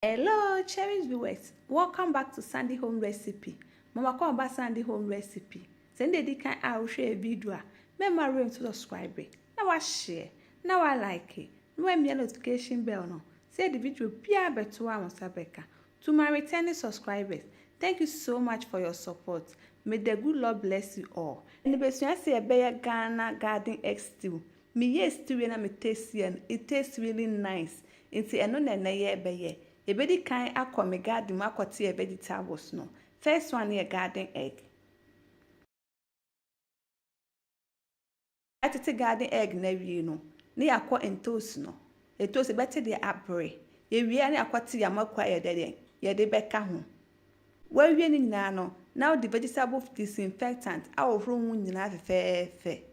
Hello cherished viewers, welcome back to Sandy Home Recipe. Mama come back Sandy Home Recipe. Send the can I will share a video. Remember to subscribe. Now I share. Now I like it. When me notification bell no. Say the video be better one Sabeka. To my returning subscribers, thank you so much for your support. May the good Lord bless you all. And the best I say a bear Ghana garden egg stew. Me yes stew and me tasty and it tastes really nice. It's a no na ye beye. Ebedi kan akọ me garden makote vegetables no. First one here garden egg. Atete garden egg na wie no. Ne yakọ entos no. Entos bete de abre. Ye wie na akwate ya makwa ye de ye de beka ho. Wa wie ni nyina no. Now the vegetable disinfectant awofro hu nyina fefefe.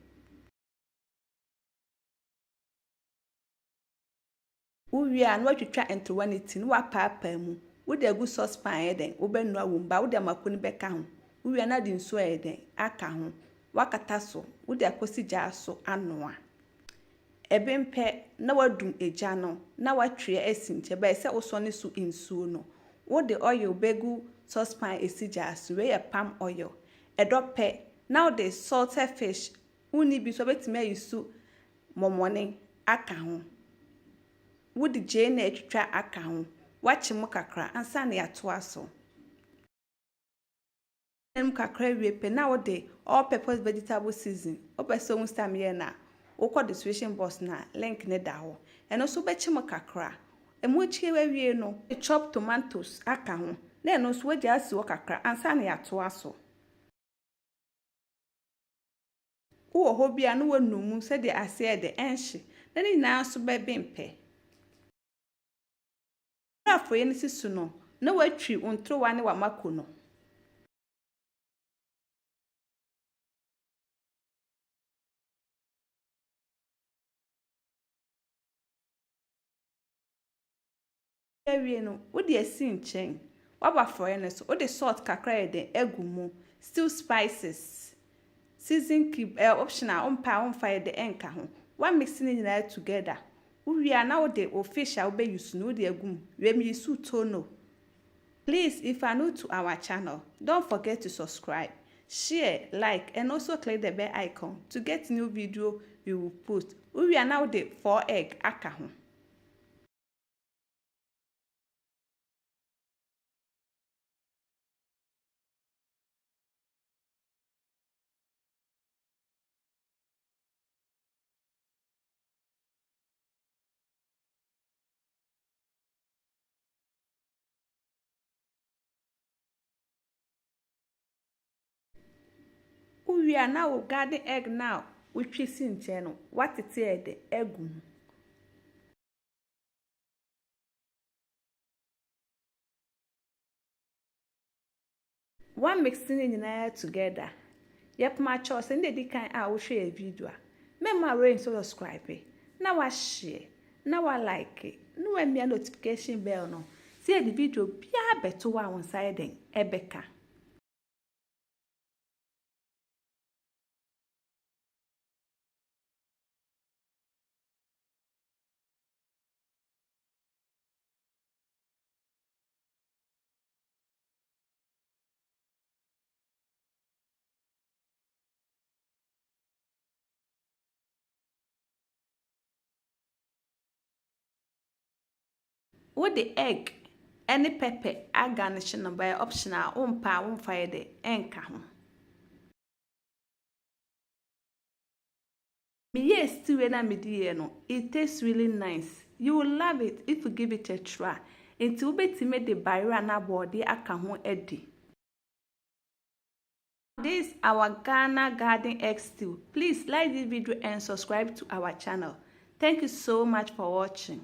Uwia no atwitwa entwanity no wapapa mu wo de gu saucepan eden wo benua wo mba wo de makoni beka ho uwia na de nso eden aka ho wakata so wo de akosi gya so anoa ebempe na wadum eja no na watwe asinche ba se wo so ne so nsuo no wo de oil begu saucepan esigya so we palm oil edope now the salted fish uni bi so betime ayisu momone aka ho would the Jane etwa aka ho wachi mu kakra ansa na yato aso em kakra wie pe na wo de all purpose vegetable season opeso mu stam ye na wo kọ description box na link ne da ho eno so bechi mu kakra emu chi wie no chop tomatoes aka ho na eno so wagya asi wo kakra ansa na yato aso wo ho bia no wanumu se de ase de enhye na ni na so bebempe afọ yen sisu no na watwi ontrowa ne wamako no ewie no wo de asi nchen waba for yen so wo de salt kakra eden agumu still spices season cube optional ompa de enka ho one mixing nyina together Uwia now the official be use no the agum. We use tono. Please, if you are new to our channel, don't forget to subscribe, share, like, and also click the bell icon to get new video we will post. Uwia now the 4 egg akaho. Uwia na wo garden egg now we twisi nche no watete ede egum one mixing nyina together yep ma cho se ndi kan a wo hwe video a memma rain so subscribe na wa share na wa like no wa mia notification bell no see the video bia beto wa on side ebeka with the egg any pepper garnish no by optional umpa de enka ho me yes stew na me die no it tastes really nice. You will love it if you give it a try until betime de barrier na body aka ho edi. This our Ghana garden egg stew. Please like this video and subscribe to our channel. Thank you so much for watching.